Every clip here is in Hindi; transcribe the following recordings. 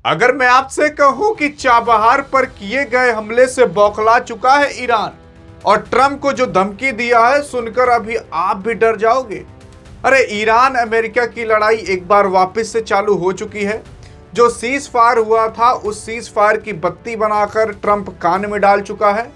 अगर मैं आपसे कहूं कि चाबहार पर किए गए हमले से बौखला चुका है ईरान और ट्रंप को जो धमकी दिया है सुनकर अभी आप भी डर जाओगे। अरे ईरान अमेरिका की लड़ाई एक बार वापस से चालू हो चुकी है। जो सीज फायर हुआ था उस सीज फायर की बत्ती बनाकर ट्रंप कान में डाल चुका है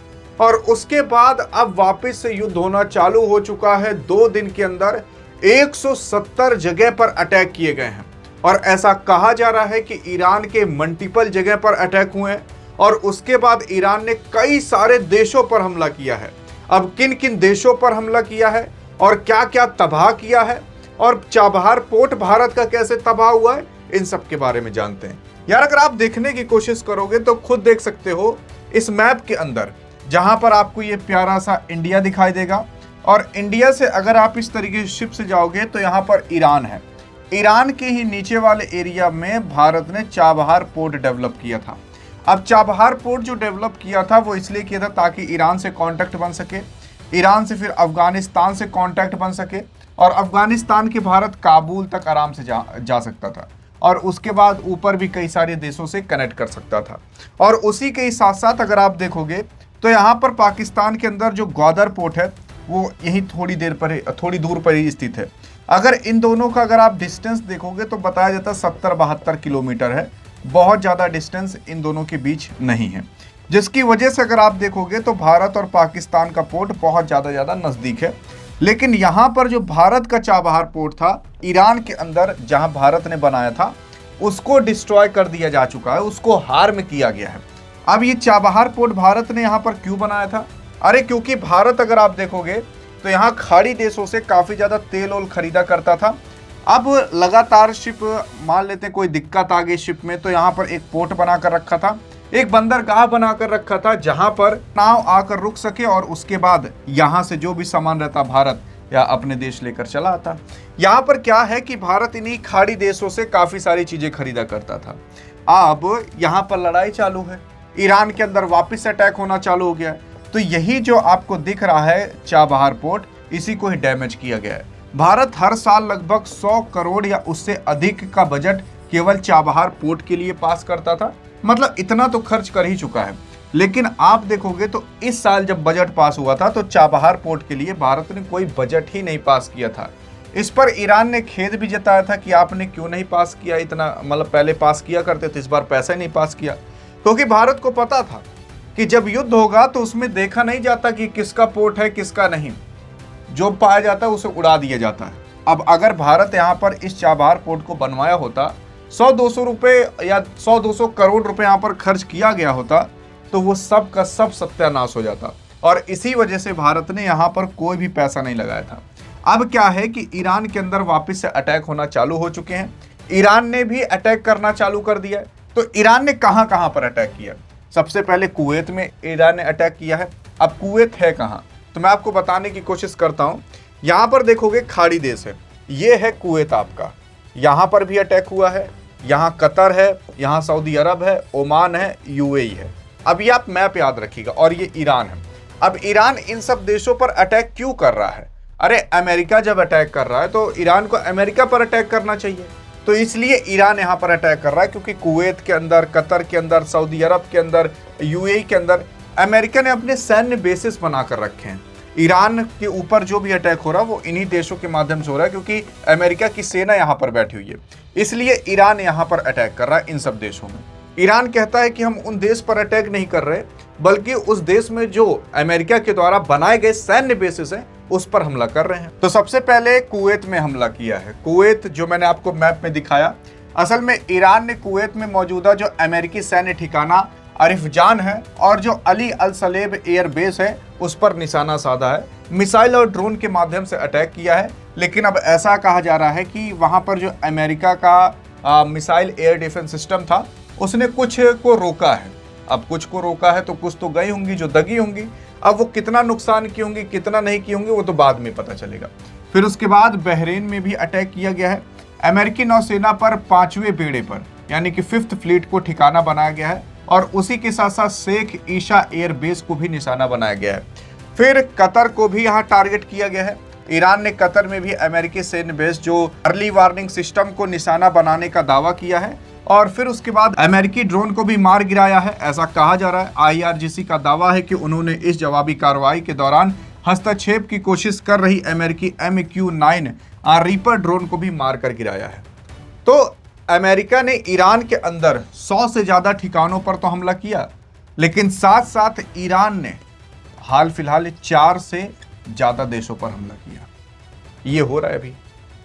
और उसके बाद अब वापस से युद्ध होना चालू हो चुका है। 2 दिन के अंदर 170 जगह पर अटैक किए गए हैं और ऐसा कहा जा रहा है कि ईरान के मल्टीपल जगह पर अटैक हुए हैं और उसके बाद ईरान ने कई सारे देशों पर हमला किया है। अब किन किन देशों पर हमला किया है और क्या क्या तबाह किया है और चाबहार पोर्ट भारत का कैसे तबाह हुआ है, इन सब के बारे में जानते हैं। यार अगर आप देखने की कोशिश करोगे तो खुद देख सकते हो इस मैप के अंदर, जहां पर आपको ये प्यारा सा इंडिया दिखाई देगा और इंडिया से अगर आप इस तरीके से शिप से जाओगे तो यहाँ पर ईरान है। ईरान के ही नीचे वाले एरिया में भारत ने चाबहार पोर्ट डेवलप किया था। अब चाबहार पोर्ट जो डेवलप किया था वो इसलिए किया था ताकि ईरान से कांटेक्ट बन सके, ईरान से फिर अफगानिस्तान से कांटेक्ट बन सके और अफगानिस्तान के भारत काबुल तक आराम से जा सकता था और उसके बाद ऊपर भी कई सारे देशों से कनेक्ट कर सकता था। और उसी के साथ साथ अगर आप देखोगे तो यहाँ पर पाकिस्तान के अंदर जो ग्वादर पोर्ट है वो यही थोड़ी दूर पर ही स्थित है। अगर इन दोनों का अगर आप डिस्टेंस देखोगे तो बताया जाता है 70-72 किलोमीटर है। बहुत ज़्यादा डिस्टेंस इन दोनों के बीच नहीं है, जिसकी वजह से अगर आप देखोगे तो भारत और पाकिस्तान का पोर्ट बहुत ज़्यादा नज़दीक है। लेकिन यहाँ पर जो भारत का चाबहार पोर्ट था ईरान के अंदर जहाँ भारत ने बनाया था उसको डिस्ट्रॉय कर दिया जा चुका है, उसको हार्म किया गया है। अब ये चाबहार पोर्ट भारत ने यहाँ पर क्यों बनाया था? अरे क्योंकि भारत अगर आप देखोगे तो यहाँ खाड़ी देशों से काफ़ी ज़्यादा तेल ओल खरीदा करता था। अब लगातार शिप, मान लेते हैं कोई दिक्कत आ गई शिप में, तो यहाँ पर एक पोर्ट बनाकर रखा था, एक बंदरगाह बनाकर रखा था जहाँ पर नाव आकर रुक सके और उसके बाद यहाँ से जो भी सामान रहता भारत या अपने देश लेकर चला आता। यहाँ पर क्या है कि भारत इन्हीं खाड़ी देशों से काफ़ी सारी चीज़ें खरीदा करता था। अब यहाँ पर लड़ाई चालू है, ईरान के अंदर वापस अटैक होना चालू हो गया है। तो यही जो आपको दिख रहा है चाबहार पोर्ट, इसी को ही डैमेज किया गया है। भारत हर साल लगभग 100 करोड़ या उससे अधिक का बजट केवल चाबहार पोर्ट के लिए पास करता था, मतलब इतना तो खर्च कर ही चुका है। लेकिन आप देखोगे तो इस साल जब बजट पास हुआ था तो चाबहार पोर्ट के लिए भारत ने कोई बजट ही नहीं पास किया था। इस पर ईरान ने खेद भी जताया था कि आपने क्यों नहीं पास किया इतना, मतलब पहले पास किया करते थे, इस बार पैसा ही नहीं पास किया। क्योंकि भारत को पता था कि जब युद्ध होगा तो उसमें देखा नहीं जाता कि किसका पोर्ट है किसका नहीं, जो पाया जाता है उसे उड़ा दिया जाता है। अब अगर भारत यहाँ पर इस चाबहार पोर्ट को बनवाया होता, 100-200 रुपये या 100-200 करोड़ रुपए यहाँ पर खर्च किया गया होता तो वो सब का सब सत्यानाश हो जाता और इसी वजह से भारत ने यहाँ पर कोई भी पैसा नहीं लगाया था। अब क्या है कि ईरान के अंदर वापस से अटैक होना चालू हो चुके हैं, ईरान ने भी अटैक करना चालू कर दिया है। तो ईरान ने कहाँ कहाँ पर अटैक किया? सबसे पहले कुवैत में ईरान ने अटैक किया है। अब कुवैत है कहाँ, तो मैं आपको बताने की कोशिश करता हूँ। यहाँ पर देखोगे खाड़ी देश है, ये है कुवैत आपका, यहाँ पर भी अटैक हुआ है, यहाँ कतर है, यहाँ सऊदी अरब है, ओमान है, यूएई है। अब ये आप मैप याद रखिएगा और ये ईरान है। अब ईरान इन सब देशों पर अटैक क्यों कर रहा है? अरे अमेरिका जब अटैक कर रहा है तो ईरान को अमेरिका पर अटैक करना चाहिए, तो इसलिए ईरान यहाँ पर अटैक कर रहा है क्योंकि कुवैत के अंदर, कतर के अंदर, सऊदी अरब के अंदर, यूएई के अंदर अमेरिका ने अपने सैन्य बेसिस बना कर रखे हैं। ईरान के ऊपर जो भी अटैक हो रहा है वो इन्हीं देशों के माध्यम से हो रहा है क्योंकि अमेरिका की सेना यहाँ पर बैठी हुई है, इसलिए ईरान यहाँ पर अटैक कर रहा है इन सब देशों में। ईरान कहता है कि हम उन देश पर अटैक नहीं कर रहे बल्कि उस देश में जो अमेरिका के द्वारा बनाए गए सैन्य बेसिस हैं उस पर हमला कर रहे हैं। तो सबसे पहले कुवैत में हमला किया है। कुवैत जो मैंने आपको मैप में दिखाया, असल में ईरान ने कुवैत में मौजूदा जो अमेरिकी सैन्य ठिकाना अरिफजान है और जो अली अल सलेब एयर बेस है उस पर निशाना साधा है, मिसाइल और ड्रोन के माध्यम से अटैक किया है। लेकिन अब ऐसा कहा जा रहा है कि वहां पर जो अमेरिका का मिसाइल एयर डिफेंस सिस्टम था उसने कुछ को रोका है। अब कुछ को रोका है तो कुछ तो गई होंगी जो दगी होंगी। अब वो कितना नुकसान की होंगी कितना नहीं की होंगी वो तो बाद में पता चलेगा। फिर उसके बाद बहरीन में भी अटैक किया गया है। अमेरिकी नौसेना पर 5वें बेड़े पर यानी कि 5th फ्लीट को ठिकाना बनाया गया है और उसी के साथ साथ शेख ईशा एयर बेस को भी निशाना बनाया गया है। फिर कतर को भी यहाँ टारगेट किया गया है। ईरान ने कतर में भी अमेरिकी सैन्य बेस जो अर्ली वार्निंग सिस्टम को निशाना बनाने का दावा किया है और फिर उसके बाद अमेरिकी ड्रोन को भी मार गिराया है, ऐसा कहा जा रहा है। आईआरजीसी का दावा है कि उन्होंने इस जवाबी कार्रवाई के दौरान हस्तक्षेप की कोशिश कर रही अमेरिकी MQ-9 रीपर ड्रोन को भी मारकर गिराया है। तो अमेरिका ने ईरान के अंदर 100 से ज्यादा ठिकानों पर तो हमला किया, लेकिन साथ साथ ईरान ने हाल फिलहाल 4 से ज्यादा देशों पर हमला किया। ये हो रहा है अभी।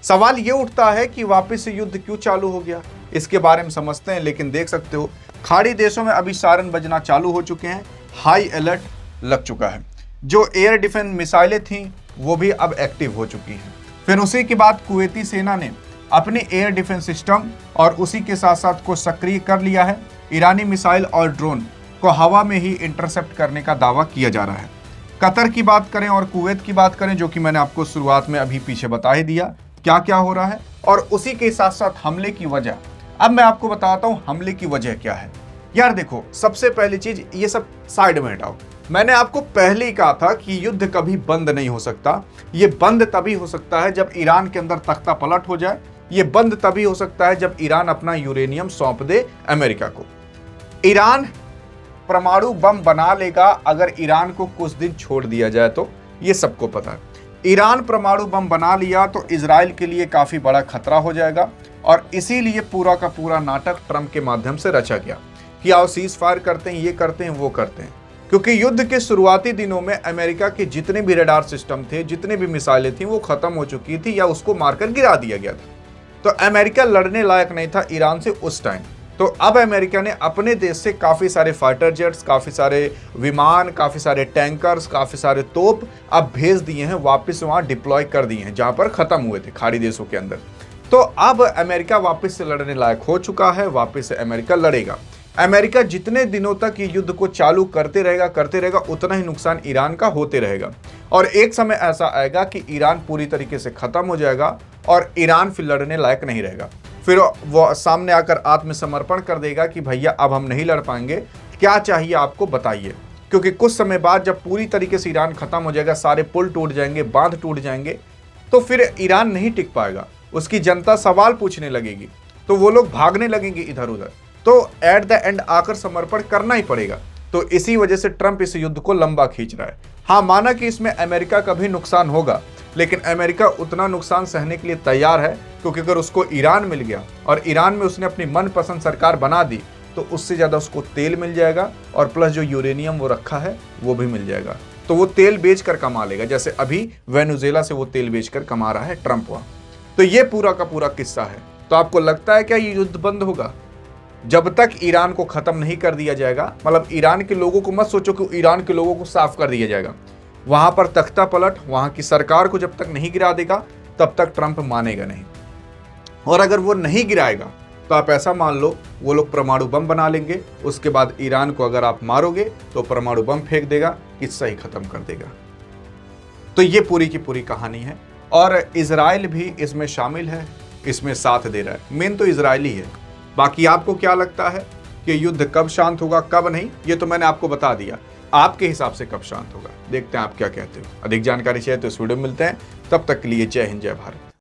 सवाल ये उठता है कि वापस से युद्ध क्यों चालू हो गया, इसके बारे में समझते हैं। लेकिन देख सकते हो खाड़ी देशों में अभी सायरन बजना चालू हो चुके हैं, हाई अलर्ट लग चुका है। जो एयर डिफेंस मिसाइलें थीं वो भी अब एक्टिव हो चुकी हैं। फिर उसी के बाद कुवैती सेना ने अपने एयर डिफेंस सिस्टम और उसी के साथ साथ को सक्रिय कर लिया है। ईरानी मिसाइल और ड्रोन को हवा में ही इंटरसेप्ट करने का दावा किया जा रहा है। कतर की बात करें और कुवैत की बात करें, जो कि मैंने आपको शुरुआत में अभी पीछे बता ही दिया क्या क्या हो रहा है, और उसी के साथ साथ हमले की वजह। अब मैं आपको बताता हूं हमले की वजह क्या है। यार देखो, सबसे पहली चीज, ये सब साइड में हटाओ। मैंने आपको पहले ही कहा था कि युद्ध कभी बंद नहीं हो सकता। ये बंद तभी हो सकता है जब ईरान के अंदर तख्ता पलट हो जाए। ये बंद तभी हो सकता है जब ईरान अपना यूरेनियम सौंप दे अमेरिका को। ईरान परमाणु बम बना लेगा अगर ईरान को कुछ दिन छोड़ दिया जाए तो, ये सबको पता है। ईरान परमाणु बम बना लिया तो इजराइल के लिए काफी बड़ा खतरा हो जाएगा, और इसीलिए पूरा का पूरा नाटक ट्रंप के माध्यम से रचा गया कि आओ सीज फायर करते हैं, ये करते हैं, वो करते हैं। क्योंकि युद्ध के शुरुआती दिनों में अमेरिका के जितने भी रडार सिस्टम थे, जितने भी मिसाइलें थी, वो खत्म हो चुकी थी या उसको मारकर गिरा दिया गया था। तो अमेरिका लड़ने लायक नहीं था ईरान से उस टाइम। तो अब अमेरिका ने अपने देश से काफ़ी सारे फाइटर जेट्स, काफ़ी सारे विमान, काफ़ी सारे टैंकर्स, काफ़ी सारे तोप अब भेज दिए हैं, वापस वहाँ डिप्लॉय कर दिए हैं जहाँ पर ख़त्म हुए थे खाड़ी देशों के अंदर। तो अब अमेरिका वापस से लड़ने लायक हो चुका है, वापस से अमेरिका लड़ेगा। अमेरिका जितने दिनों तक ये युद्ध को चालू करते रहेगा, उतना ही नुकसान ईरान का होते रहेगा। और एक समय ऐसा आएगा कि ईरान पूरी तरीके से ख़त्म हो जाएगा और ईरान फिर लड़ने लायक नहीं रहेगा। फिर वो सामने आकर आत्मसमर्पण कर देगा कि भैया अब हम नहीं लड़ पाएंगे, क्या चाहिए आपको बताइए। क्योंकि कुछ समय बाद जब पूरी तरीके से ईरान खत्म हो जाएगा, सारे पुल टूट जाएंगे, बांध टूट जाएंगे, तो फिर ईरान नहीं टिक पाएगा। उसकी जनता सवाल पूछने लगेगी, तो वो लोग भागने लगेंगे इधर उधर। तो एट द एंड आकर समर्पण करना ही पड़ेगा। तो इसी वजह से ट्रंप इस युद्ध को लंबा खींच रहा है। हाँ, माना कि इसमें अमेरिका का भी नुकसान होगा, लेकिन अमेरिका उतना नुकसान सहने के लिए तैयार है, क्योंकि अगर उसको ईरान मिल गया और ईरान में उसने अपनी मनपसंद सरकार बना दी तो उससे ज़्यादा उसको तेल मिल जाएगा, और प्लस जो यूरेनियम वो रखा है वो भी मिल जाएगा। तो वो तेल बेचकर कमा लेगा, जैसे अभी वेनेजुएला से वो तेल बेचकर कमा रहा है ट्रंप वहाँ। तो ये पूरा का पूरा किस्सा है। तो आपको लगता है क्या ये युद्ध बंद होगा? जब तक ईरान को ख़त्म नहीं कर दिया जाएगा, मतलब ईरान के लोगों को मत सोचो कि ईरान के लोगों को साफ कर दिया जाएगा। वहाँ पर तख्ता पलट, वहाँ की सरकार को जब तक नहीं गिरा देगा तब तक ट्रंप मानेगा नहीं। और अगर वो नहीं गिराएगा तो आप ऐसा मान लो वो लोग परमाणु बम बना लेंगे। उसके बाद ईरान को अगर आप मारोगे तो परमाणु बम फेंक देगा, किस्सा ही खत्म कर देगा। तो ये पूरी की पूरी कहानी है, और इजराइल भी इसमें शामिल है, इसमें साथ दे रहा है। मेन तो इजराइल ही है। बाकी आपको क्या लगता है कि युद्ध कब शांत होगा, कब नहीं, ये तो मैंने आपको बता दिया। आपके हिसाब से कब शांत होगा, देखते हैं आप क्या कहते हो। अधिक जानकारी चाहिए तो इस वीडियो में मिलते हैं। तब तक के लिए जय हिंद, जय भारत।